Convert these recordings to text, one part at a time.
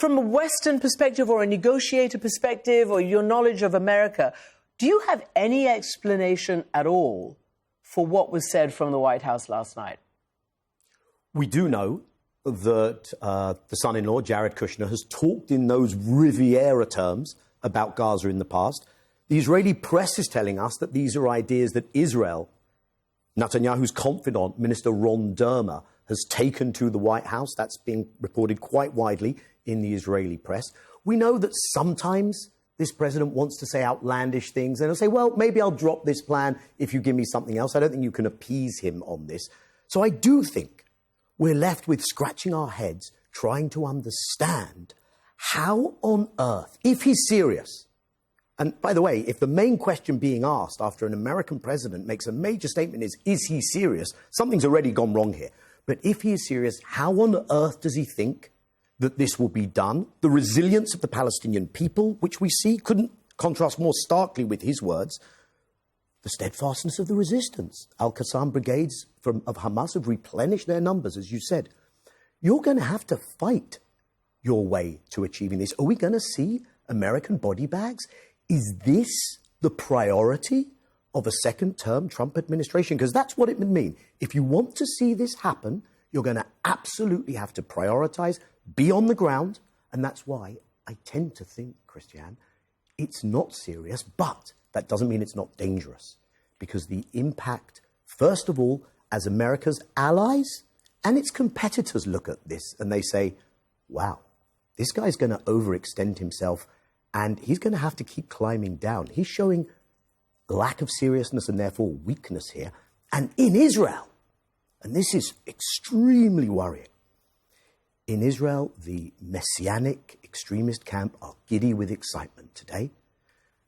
from a Western perspective or a negotiator perspective or your knowledge of America, do you have any explanation at all for what was said from the White House last night? We do know that the son-in-law, Jared Kushner, has talked in those Riviera terms about Gaza in the past. The Israeli press is telling us that these are ideas that Israel, Netanyahu's confidant, Minister Ron Dermer, has taken to the White House. That's being reported quite widely in the Israeli press. We know that sometimes this president wants to say outlandish things and he'll say, well, maybe I'll drop this plan if you give me something else. I don't think you can appease him on this. So I do think we're left with scratching our heads trying to understand how on earth, if he's serious, and by the way, if the main question being asked after an American president makes a major statement is he serious, something's already gone wrong here. But if he is serious, how on earth does he think that this will be done? The resilience of the Palestinian people, which we see, couldn't contrast more starkly with his words. The steadfastness of the resistance. Al-Qassam brigades of Hamas have replenished their numbers, as you said. You're going to have to fight your way to achieving this. Are we going to see American body bags? Is this the priority of a second-term Trump administration? Because that's what it would mean. If you want to see this happen, you're going to absolutely have to prioritize, be on the ground, and that's why I tend to think, Kристиан, it's not serious, but that doesn't mean it's not dangerous, because the impact, first of all, as America's allies and its competitors look at this and they say, wow, this guy's going to overextend himself and he's going to have to keep climbing down. He's showing lack of seriousness and therefore weakness here. And in Israel, and this is extremely worrying, in Israel, the messianic extremist camp are giddy with excitement today.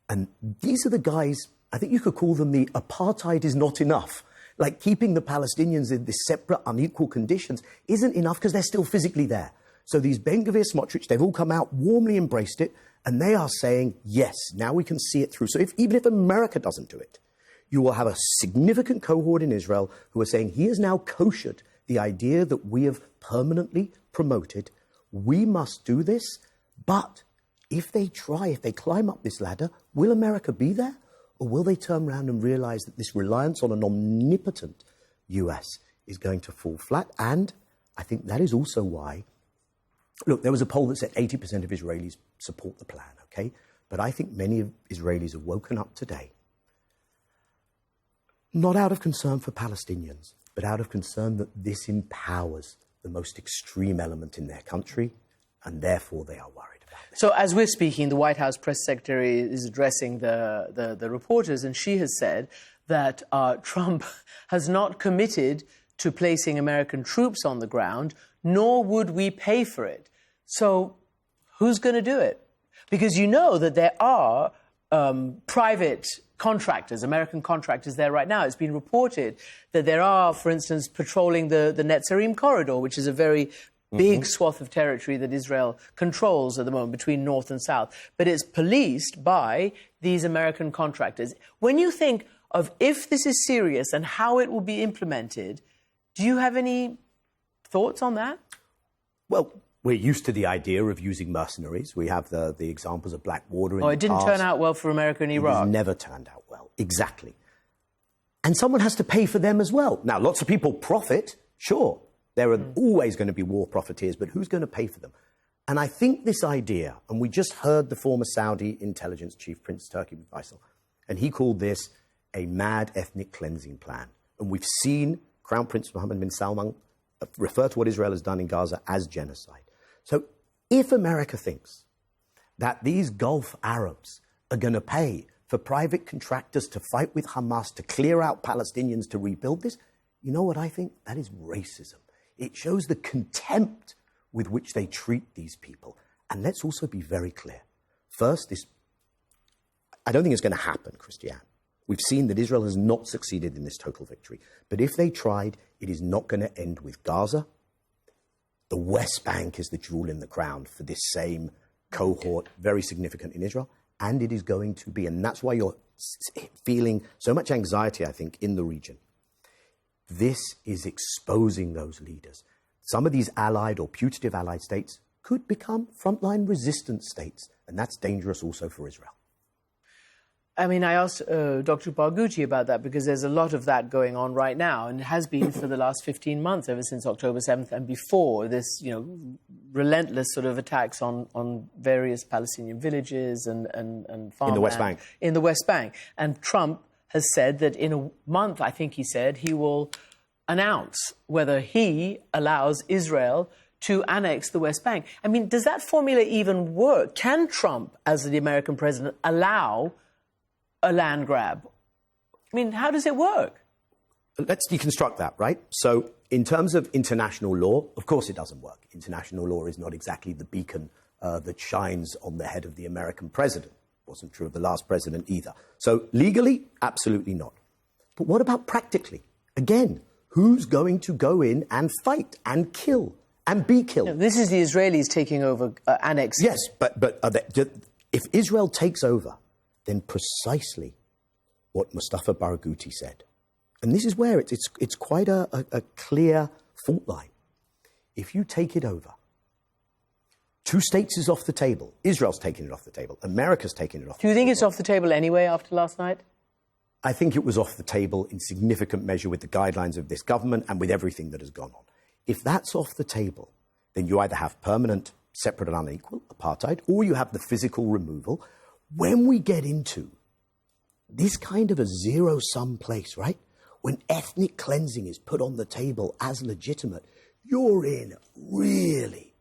And these are the guys, I think you could call them the apartheid is not enough. Like keeping the Palestinians in this separate, unequal conditions isn't enough because they're still physically there. So these Ben Gvir, Smotrich, they've all come out, warmly embraced it, and they are saying, yes, now we can see it through. So even if America doesn't do it, you will have a significant cohort in Israel who are saying he has now koshered the idea that we have permanently promoted. We must do this, but if they climb up this ladder, will America be there? Or will they turn around and realize that this reliance on an omnipotent US is going to fall flat? And I think that is also why, look, there was a poll that said 80% of Israelis support the plan, okay? But I think many Israelis have woken up today, not out of concern for Palestinians, but out of concern that this empowers the most extreme element in their country, and therefore they are worried about it. So as we're speaking, the White House press secretary is addressing the reporters, and she has said that Trump has not committed to placing American troops on the ground, nor would we pay for it. So who's going to do it? Because you know that there are private contractors, American contractors there right now. It's been reported that there are, for instance, patrolling the Netzarim corridor, which is a very big swath of territory that Israel controls at the moment between north and south. But it's policed by these American contractors. When you think of if this is serious and how it will be implemented, do you have any thoughts on that? Well, we're used to the idea of using mercenaries. We have the examples of Blackwater in the past. Oh, it didn't turn out well for America and Iraq. It has never turned out well. Exactly. And someone has to pay for them as well. Now, lots of people profit, sure. There are always going to be war profiteers, but who's going to pay for them? And I think this idea, and we just heard the former Saudi intelligence chief, Prince Turki bin Faisal, and he called this a mad ethnic cleansing plan. And we've seen Crown Prince Mohammed bin Salman refer to what Israel has done in Gaza as genocide. So if America thinks that these Gulf Arabs are going to pay for private contractors to fight with Hamas, to clear out Palestinians, to rebuild this, you know what I think? That is racism. It shows the contempt with which they treat these people. And let's also be very clear. First, I don't think it's going to happen, Kристиан. We've seen that Israel has not succeeded in this total victory. But if they tried, it is not going to end with Gaza. The West Bank is the jewel in the crown for this same cohort, very significant in Israel. And it is going to be, and that's why you're feeling so much anxiety, I think, in the region. This is exposing those leaders. Some of these allied or putative allied states could become frontline resistance states. And that's dangerous also for Israel. I mean, I asked Dr. Barghouti about that because there's a lot of that going on right now, and it has been for the last 15 months, ever since October 7th and before, this, relentless sort of attacks on various Palestinian villages and farmland. In the West Bank. In the West Bank. And Trump has said that in a month, I think he said, he will announce whether he allows Israel to annex the West Bank. I mean, does that formula even work? Can Trump, as the American president, allow a land grab? I mean, how does it work? Let's deconstruct that, right? So in terms of international law, of course it doesn't work. International law is not exactly the beacon that shines on the head of the American president. Wasn't true of the last president either. So legally, absolutely not. But what about practically? Again, who's going to go in and fight and kill and be killed? No, this is the Israelis taking over, annexing. Yes, but if Israel takes over, then precisely what Mustafa Barghouti said. And this is where it's quite a clear fault line. If you take it over, 2 states is off the table. Israel's taking it off the table. America's taking it off the table. Do you think it's off the table anyway after last night? I think it was off the table in significant measure with the guidelines of this government and with everything that has gone on. If that's off the table, then you either have permanent, separate and unequal apartheid, or you have the physical removal. When we get into this kind of a zero-sum place, right, when ethnic cleansing is put on the table as legitimate, you're in really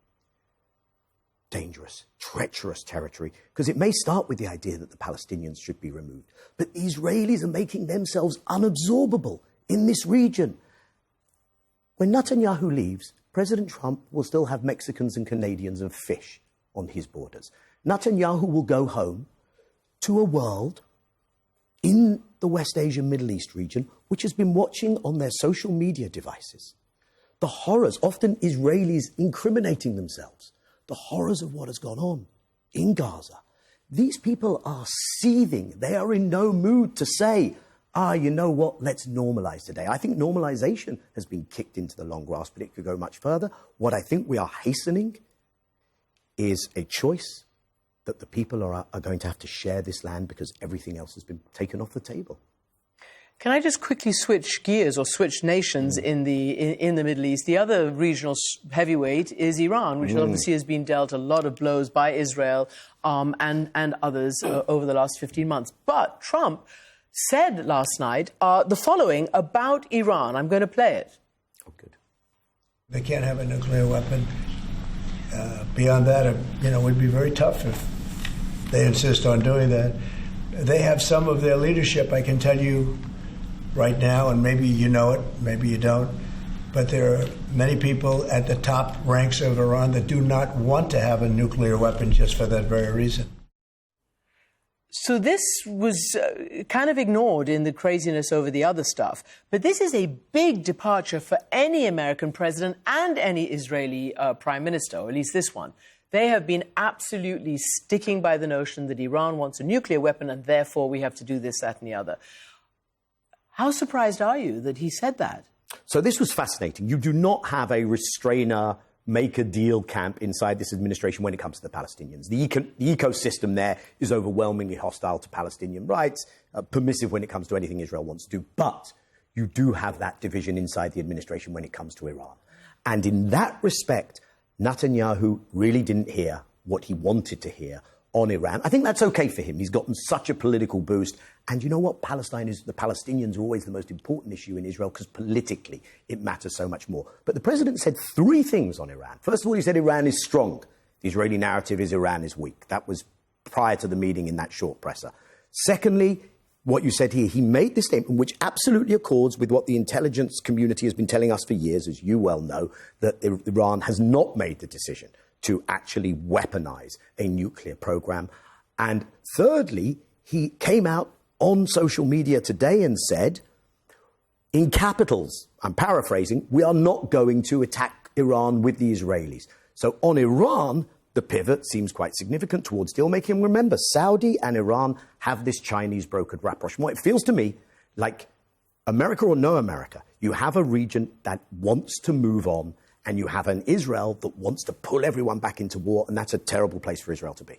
dangerous, treacherous territory, because it may start with the idea that the Palestinians should be removed, but the Israelis are making themselves unabsorbable in this region. When Netanyahu leaves, President Trump will still have Mexicans and Canadians and fish on his borders. Netanyahu will go home to a world in the West Asian Middle East region which has been watching on their social media devices the horrors, often Israelis incriminating themselves, the horrors of what has gone on in Gaza. These people are seething. They are in no mood to say, you know what, let's normalize today. I think normalization has been kicked into the long grass, but it could go much further. What I think we are hastening is a choice that the people are going to have to share this land because everything else has been taken off the table. Can I just quickly switch gears or switch nations in the Middle East? The other regional heavyweight is Iran, which obviously has been dealt a lot of blows by Israel and others over the last 15 months. But Trump said last night the following about Iran. I'm going to play it. Oh, good. They can't have a nuclear weapon. Beyond that, it would be very tough if they insist on doing that. They have some of their leadership, I can tell you right now, and maybe you know it, maybe you don't, but there are many people at the top ranks of Iran that do not want to have a nuclear weapon just for that very reason. So this was kind of ignored in the craziness over the other stuff. But this is a big departure for any American president and any Israeli prime minister, or at least this one. They have been absolutely sticking by the notion that Iran wants a nuclear weapon and therefore we have to do this, that and the other. How surprised are you that he said that? So this was fascinating. You do not have a restrainer, make a deal camp inside this administration when it comes to the Palestinians. The ecosystem there is overwhelmingly hostile to Palestinian rights, permissive when it comes to anything Israel wants to do. But you do have that division inside the administration when it comes to Iran. And in that respect, Netanyahu really didn't hear what he wanted to hear on Iran. I think that's okay for him. He's gotten such a political boost. And you know what? The Palestinians are always the most important issue in Israel because politically it matters so much more. But the president said 3 things on Iran. First of all, he said Iran is strong. The Israeli narrative is Iran is weak. That was prior to the meeting in that short presser. Secondly, what you said here, he made this statement which absolutely accords with what the intelligence community has been telling us for years, as you well know, that Iran has not made the decision to actually weaponize a nuclear program. And thirdly, he came out on social media today and said, in capitals, I'm paraphrasing, we are not going to attack Iran with the Israelis. So on Iran, the pivot seems quite significant towards deal-making. Remember, Saudi and Iran have this Chinese brokered rapprochement. It feels to me like America or no America, you have a region that wants to move on and you have an Israel that wants to pull everyone back into war, and that's a terrible place for Israel to be.